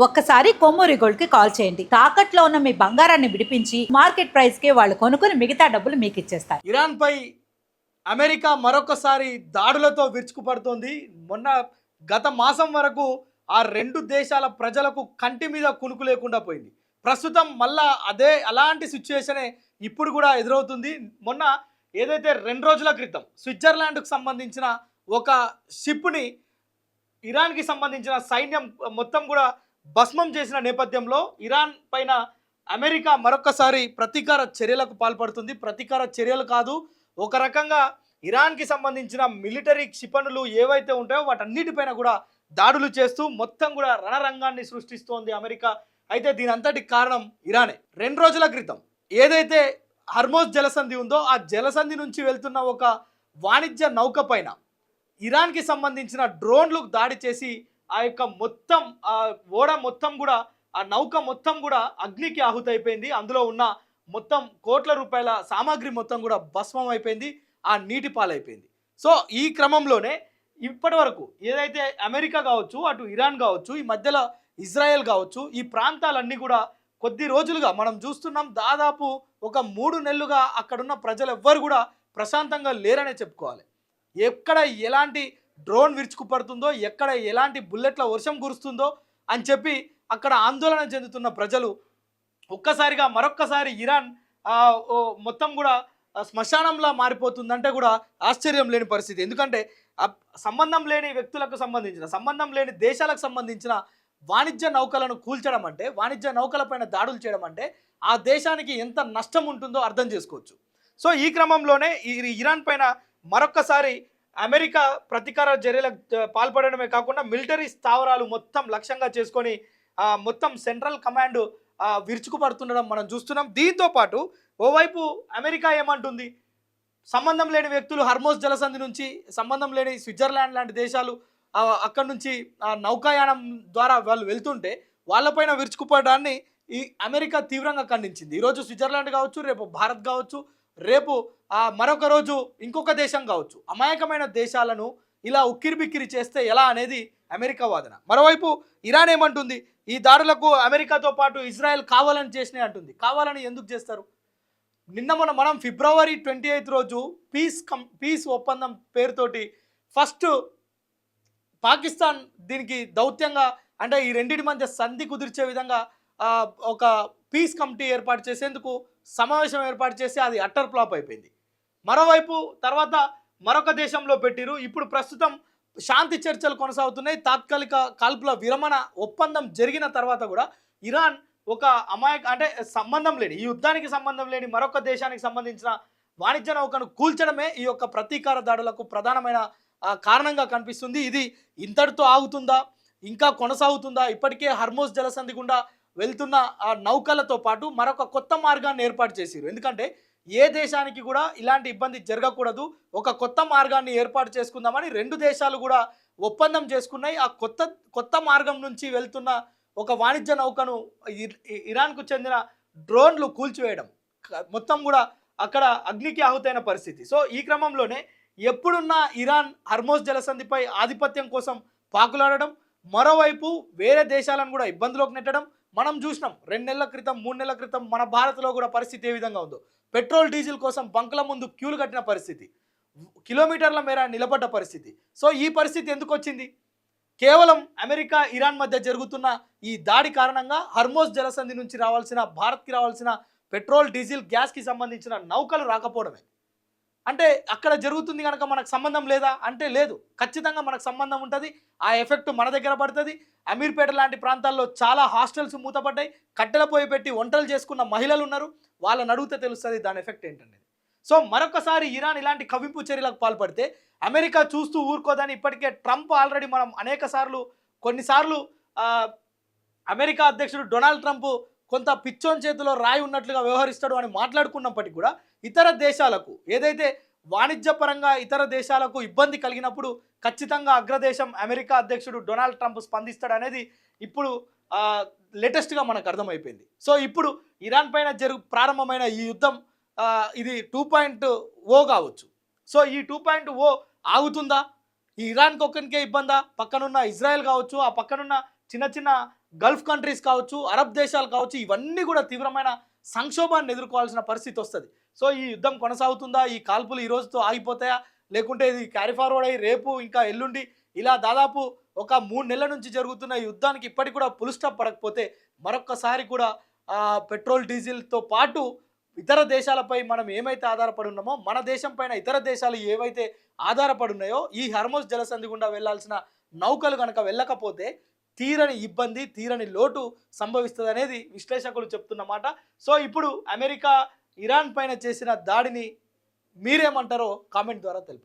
ఒక్కసారి కొమ్మూరి గోల్డ్ కి కాల్ చేయండి. తాకట్లో ఉన్న మీ బంగారాన్ని విడిపించి మార్కెట్ ప్రైస్ కి వాళ్ళు కొనుక్కుని మిగతా డబ్బులు మీకు ఇచ్చేస్తారు. ఇరాన్ పై అమెరికా మరొకసారి దాడులతో విరుచుకుపడుతోంది. మొన్న గత మాసం వరకు ఆ రెండు దేశాల ప్రజలకు కంటి మీద కునుకు లేకుండా పోయింది. ప్రస్తుతం మళ్ళా అలాంటి సిచ్యువేషనే ఇప్పుడు కూడా ఎదురవుతుంది. మొన్న ఏదైతే 2 రోజుల క్రితం స్విట్జర్లాండ్కు సంబంధించిన ఒక షిప్ని ఇరాన్కి సంబంధించిన సైన్యం మొత్తం కూడా భస్మం చేసిన నేపథ్యంలో ఇరాన్ పైన అమెరికా మరొకసారి ప్రతీకార చర్యలకు పాల్పడుతుంది. ప్రతీకార చర్యలు కాదు, ఒక రకంగా ఇరాన్కి సంబంధించిన మిలిటరీ క్షిపణులు ఏవైతే ఉంటాయో వాటన్నిటిపైన కూడా దాడులు చేస్తూ మొత్తం కూడా రణరంగాన్ని సృష్టిస్తోంది అమెరికా. అయితే దీని అంతటి కారణం ఇరానే. 2 రోజుల క్రితం ఏదైతే హర్మోజ్ జలసంధి ఉందో ఆ జలసంధి నుంచి వెళ్తున్న ఒక వాణిజ్య నౌక పైన ఇరాన్కి సంబంధించిన డ్రోన్లు దాడి చేసి ఆ యొక్క మొత్తం ఓడ మొత్తం కూడా ఆ నౌక మొత్తం కూడా అగ్నికి ఆహుతైపోయింది. అందులో ఉన్న మొత్తం కోట్ల రూపాయల సామాగ్రి మొత్తం కూడా భస్మం అయిపోయింది, ఆ నీటి పాలైపోయింది. సో ఈ క్రమంలోనే ఇప్పటి వరకు ఏదైతే అమెరికా కావచ్చు, అటు ఇరాన్ కావచ్చు, ఈ మధ్యలో ఇజ్రాయెల్ కావచ్చు, ఈ ప్రాంతాలన్నీ కూడా కొద్ది రోజులుగా మనం చూస్తున్నాం. దాదాపు ఒక 3 నెలలుగా అక్కడున్న ప్రజలు ఎవ్వరు కూడా ప్రశాంతంగా లేరనే చెప్పుకోవాలి. ఎక్కడ ఎలాంటి డ్రోన్ విరుచుకుపడుతుందో, ఎక్కడ ఎలాంటి బుల్లెట్ల వర్షం కురుస్తుందో అని చెప్పి అక్కడ ఆందోళన చెందుతున్న ప్రజలు ఒక్కసారిగా మరొక్కసారి ఇరాన్ మొత్తం కూడా శ్మశానంలా మారిపోతుందంటే కూడా ఆశ్చర్యం లేని పరిస్థితి. ఎందుకంటే సంబంధం లేని వ్యక్తులకు సంబంధించిన, సంబంధం లేని దేశాలకు సంబంధించిన వాణిజ్య నౌకలను కూల్చడం అంటే, వాణిజ్య నౌకలపైన దాడులు చేయడం అంటే ఆ దేశానికి ఎంత నష్టం ఉంటుందో అర్థం చేసుకోవచ్చు. సో ఈ క్రమంలోనే ఇరాన్ పైన మరొక్కసారి అమెరికా ప్రతీకార చర్యలకు పాల్పడడమే కాకుండా మిలిటరీ స్థావరాలు మొత్తం లక్ష్యంగా చేసుకొని మొత్తం సెంట్రల్ కమాండ్ విరుచుకుపడుతుండడం మనం చూస్తున్నాం. దీంతో పాటు ఓవైపు అమెరికా ఏమంటుంది, సంబంధం లేని వ్యక్తులు హర్మోజ్ జలసంధి నుంచి, సంబంధం లేని స్విట్జర్లాండ్ లాంటి దేశాలు అక్కడి నుంచి నౌకాయానం ద్వారా వాళ్ళు వెళ్తుంటే వాళ్ళపైన విరుచుకుపడడాన్ని ఈ అమెరికా తీవ్రంగా ఖండించింది. ఈరోజు స్విట్జర్లాండ్ కావచ్చు, రేపు భారత్ కావచ్చు, రేపు మరొక రోజు ఇంకొక దేశం కావచ్చు. అమాయకమైన దేశాలను ఇలా ఉక్కిరిబిక్కిరి చేస్తే ఎలా అనేది అమెరికా వాదన. మరోవైపు ఇరాన్ ఏమంటుంది, ఈ దాడులకు అమెరికాతో పాటు ఇజ్రాయెల్ కావాలని చేసినాయి అంటుంది. కావాలని ఎందుకు చేస్తారు? నిన్న మనం ఫిబ్రవరి 28 రోజు పీస్ ఒప్పందం పేరుతోటి ఫస్ట్ పాకిస్తాన్ దీనికి దౌత్యంగా, అంటే ఈ రెండింటి మధ్య సంధి కుదిర్చే విధంగా ఒక పీస్ కమిటీ ఏర్పాటు చేసేందుకు సమావేశం ఏర్పాటు చేసి అది అట్టర్ ఫ్లాప్ అయిపోయింది. మరోవైపు తర్వాత మరొక దేశంలో పెట్టిరు. ఇప్పుడు ప్రస్తుతం శాంతి చర్చలు కొనసాగుతున్నాయి. తాత్కాలిక కాల్పుల విరమణ ఒప్పందం జరిగిన తర్వాత కూడా ఇరాన్ ఒక అంటే సంబంధం లేని, ఈ యుద్ధానికి సంబంధం లేని మరొక దేశానికి సంబంధించిన వాణిజ్య నౌకను కూల్చడమే ఈ యొక్క ప్రతీకార దాడులకు ప్రధానమైన కారణంగా కనిపిస్తుంది. ఇది ఇంతటితో ఆగుతుందా, ఇంకా కొనసాగుతుందా? ఇప్పటికే హర్మోజ్ జలసంధి గుండా వెళ్తున్న ఆ నౌకలతో పాటు మరొక కొత్త మార్గాన్ని ఏర్పాటు చేసిరు. ఎందుకంటే ఏ దేశానికి కూడా ఇలాంటి ఇబ్బంది జరగకూడదు, ఒక కొత్త మార్గాన్ని ఏర్పాటు చేసుకుందామని 2 దేశాలు కూడా ఒప్పందం చేసుకున్నాయి. ఆ కొత్త మార్గం నుంచి వెళ్తున్న ఒక వాణిజ్య నౌకను ఇరాన్కు చెందిన డ్రోన్లు కూల్చివేయడం, మొత్తం కూడా అక్కడ అగ్నికి ఆహుతైన పరిస్థితి. సో ఈ క్రమంలోనే ఎప్పుడున్న ఇరాన్ హర్మోజ్ జలసంధిపై ఆధిపత్యం కోసం పాకులాడడం, మరోవైపు వేరే దేశాలను కూడా ఇబ్బందులోకి నెట్టడం మనం చూసినాం. 2 నెలల క్రితం, 3 నెలల క్రితం మన భారత్లో కూడా పరిస్థితి ఏ విధంగా ఉందో. పెట్రోల్ డీజిల్ కోసం బంకుల ముందు క్యూలు కట్టిన పరిస్థితి, కిలోమీటర్ల మేర నిలబడ్డ పరిస్థితి. సో ఈ పరిస్థితి ఎందుకు వచ్చింది? కేవలం అమెరికా ఇరాన్ మధ్య జరుగుతున్న ఈ దాడి కారణంగా హర్మోజ్ జలసంధి నుంచి రావాల్సిన, భారత్కి రావాల్సిన పెట్రోల్ డీజిల్ గ్యాస్కి సంబంధించిన నౌకలు రాకపోవడమే. అంటే అక్కడ జరుగుతుంది కనుక మనకు సంబంధం లేదా అంటే లేదు, ఖచ్చితంగా మనకు సంబంధం ఉంటుంది. ఆ ఎఫెక్ట్ మన దగ్గర పడుతుంది. అమీర్పేట లాంటి ప్రాంతాల్లో చాలా హాస్టల్స్ మూతపడ్డాయి. కట్టెల పొయ్యి పెట్టి వంటలు చేసుకున్న మహిళలు ఉన్నారు. వాళ్ళని అడిగితే తెలుస్తుంది దాని ఎఫెక్ట్ ఏంటనేది. సో మరొకసారి ఇరాన్ ఇలాంటి కవింపు చర్యలకు పాల్పడితే అమెరికా చూస్తూ ఊరుకోదని ఇప్పటికే ట్రంప్ ఆల్రెడీ మనం కొన్నిసార్లు అమెరికా అధ్యక్షుడు డొనాల్డ్ ట్రంప్ కొంత పిచ్చోన్ చేతిలో రాయి ఉన్నట్లుగా వ్యవహరిస్తాడు అని మాట్లాడుకున్నప్పటికీ కూడా ఇతర దేశాలకు, ఏదైతే వాణిజ్యపరంగా ఇతర దేశాలకు ఇబ్బంది కలిగినప్పుడు ఖచ్చితంగా అగ్రదేశం అమెరికా అధ్యక్షుడు డొనాల్డ్ ట్రంప్ స్పందిస్తాడు అనేది ఇప్పుడు లేటెస్ట్గా మనకు అర్థమైపోయింది. సో ఇప్పుడు ఇరాన్ పైన ప్రారంభమైన ఈ యుద్ధం ఇది 2.0 కావచ్చు. సో ఈ 2.0 ఆగుతుందా? ఈ ఇరాన్కి ఒక్కరికే ఇబ్బందా? పక్కనున్న ఇజ్రాయెల్ కావచ్చు, ఆ పక్కనున్న చిన్న చిన్న గల్ఫ్ కంట్రీస్ కావచ్చు, అరబ్ దేశాలు కావచ్చు, ఇవన్నీ కూడా తీవ్రమైన సంక్షోభాన్ని ఎదుర్కోవాల్సిన పరిస్థితి వస్తుంది. సో ఈ యుద్ధం కొనసాగుతుందా, ఈ కాల్పులు ఈ రోజుతో ఆగిపోతాయా, లేకుంటే ఇది క్యారీ ఫార్వర్డ్ అయ్యి రేపు ఇంకా ఎల్లుండి ఇలా దాదాపు ఒక 3 నెలల నుంచి జరుగుతున్న ఈ యుద్ధానికి ఇప్పటికి కూడా ఫుల్ స్టాప్ పడకపోతే మరొక్కసారి కూడా పెట్రోల్ డీజిల్తో పాటు ఇతర దేశాలపై మనం ఏమైతే ఆధారపడి ఉన్నామో మన దేశం పైన ఇతర దేశాలు ఏవైతే ఆధారపడి ఉన్నాయో ఈ హర్మోస్ జలసంధి గుండా వెళ్లాల్సిన నౌకలు కనుక వెళ్ళకపోతే తీరని ఇబ్బంది, తీరని లోటు సంభవిస్తుంది అనేది విశ్లేషకులు చెప్తున్న మాట. సో ఇప్పుడు అమెరికా ఇరాన్ పైన చేసిన దాడిని మీరేమంటారో కామెంట్ ద్వారా తెలపండి.